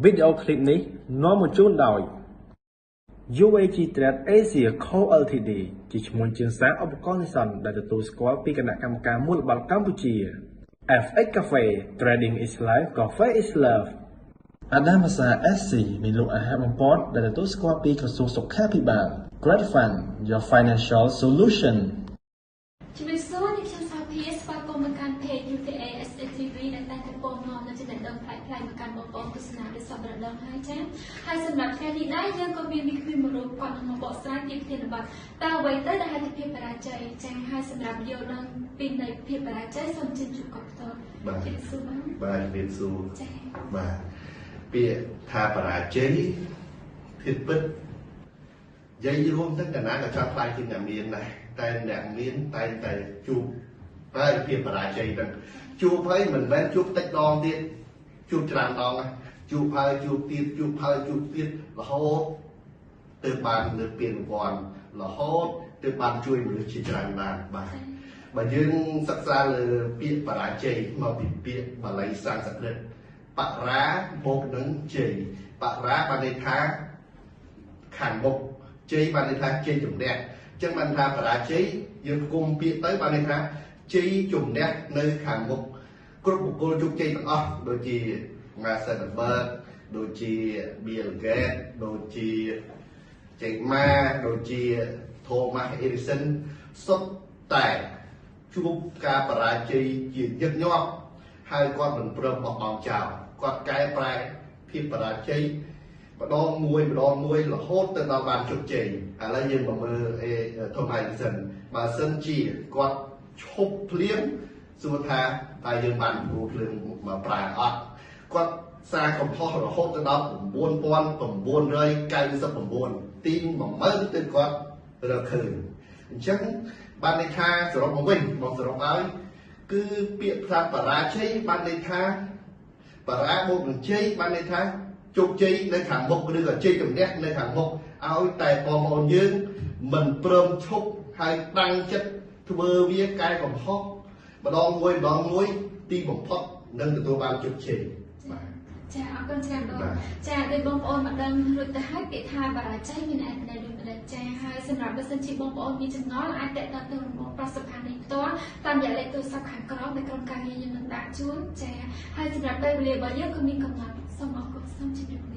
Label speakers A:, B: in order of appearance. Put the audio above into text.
A: Video clip này nó một chút đòi UAG Trade Asia Co Ltd ជាឈ្មោះជាងសារឧបករណ៍នេសាទដែលទទួលស្គាល់ពីគណៈកម្មការមូលបត្រកម្ពុជា FX Cafe Trading is Life Cafe is Love អាដាមភាសា SC មានលក់អាហារបំពតដែលទទួលស្គាល់ពីក្រសួងសុខាភិបាល Great Fund Your Financial Solution
B: ជំរាបសួរនេះខ្ញុំសាភាស្វាគមន៍មកកាន់ page UTA SCTV ដែលតែងតែពោលនាំនៅចំណេះដឹងផ្លែៗមកកាន់បងប្អូនទស្សនាដោយសពរដងហើយចា៎ហើយសម្រាប់ថ្ងៃនេះដែរយើងក៏មានវិក្កាមរូបគាត់នឹងមកបកស្រាយពីធានបទតើអ្វីទៅដែលហេតុភាពបរាជ័យចា៎ហើយសម្រាប់យល់ដឹងពីនៃភាពបរាជ័យសូមជិះជួបគាត់ផ្ទាល់បាទជំរាបសួរ
C: បាទជំរាបសួរចា៎បាទពាក្យថាបរាជ័យភាពពិតនិយាយរួមទាំងកណាក៏ចង់ខ្លាចជាអ្នកមានដែរតែអ្នកមានតែងតែជួបហើយភាពបរាជ័យហ្នឹងជួបហើយមិនមែនជួបតិចដងទៀតជួបច្រើនដងជួបហើយជួបទៀតជួបហើយជួបទៀតរហូតទៅបានលើកពានរង្វាន់រហូតទៅបានជួយមនុស្សជាច្រើនណាស់បាទបើយើងសិក្សាលើពាក្យបរាជ័យមកពីពាក្យបាលីសំស្ក្រឹតបរាបូកនឹងជ័យបរាបានន័យថាខាងមុខជ័យបានន័យថាជ័យជំនះអញ្ចឹងបានថាបរាជ័យយើងគុំពាក្យទៅបានន័យថាជ័យជំនះនៅខាងមុខគ្រប់បុគ្គលជោគជ័យទាំងអស់ដូចជា Mark Zuckerberg ដូចជា Bill Gates ដូចជា Jack Ma ដូចជា Thomas Edison សុទ្ធតែជួបការបរាជ័យជាញឹកញាប់ហើយគាត់មិនព្រមបោះបង់ចោលគាត់កែប្រែភាពបរាជ័យម្ដងមួយរហូតទៅដល់បានជោគជ័យឥឡូវយើងមកមើលThomas Edison បើសិនជាគាត់ឈប់ភ្លាមសួរថាតើយើងបានព្រោះភ្លើងមកប្រើអត់គាត់សារកំហុសរហូតទៅដល់9999ទី10000ទៅគាត់រកឃើញអញ្ចឹងបានន័យថាសរុបមកវិញមកសរុបហើយគឺពាក្យថាបរាជ័យបានន័យថាបរាបូកនឹងជ័យបានន័យថាជោគជ័យនៅខាងមុខឬក៏ជ័យជំនះនៅខាងមុខឲ្យតែបងប្អូនយើងមិនព្រមឈប់ហើយតាំងចិត្តធ្វើវាកែកំហុសម្ដងមួយទីបំផុតនឹងទទួលបានជោគជ័យបាទ
B: ចាអរគុណច្រើនបងចាដោយបងប្អូនមកដឹងរួចទៅហើយពាក្យថាបរាជ័យមានអត្ថន័យដូចម្តេចចាហើយសម្រាប់បើសិនជាបងប្អូនមានចម្ងល់អាចតេតទៅរំបងប្រសិទ្ធភាពនេះផ្ទាល់តាមរយៈលេខទូរស័ព្ទខាងក្រោមដែលក្រុមការងារយើងនឹងដាក់ជូនចាហើយសម្រាប់ពេលវេលារបស់យើងក៏មានកំណត់សូមអរគុណសូមជម្រាបលា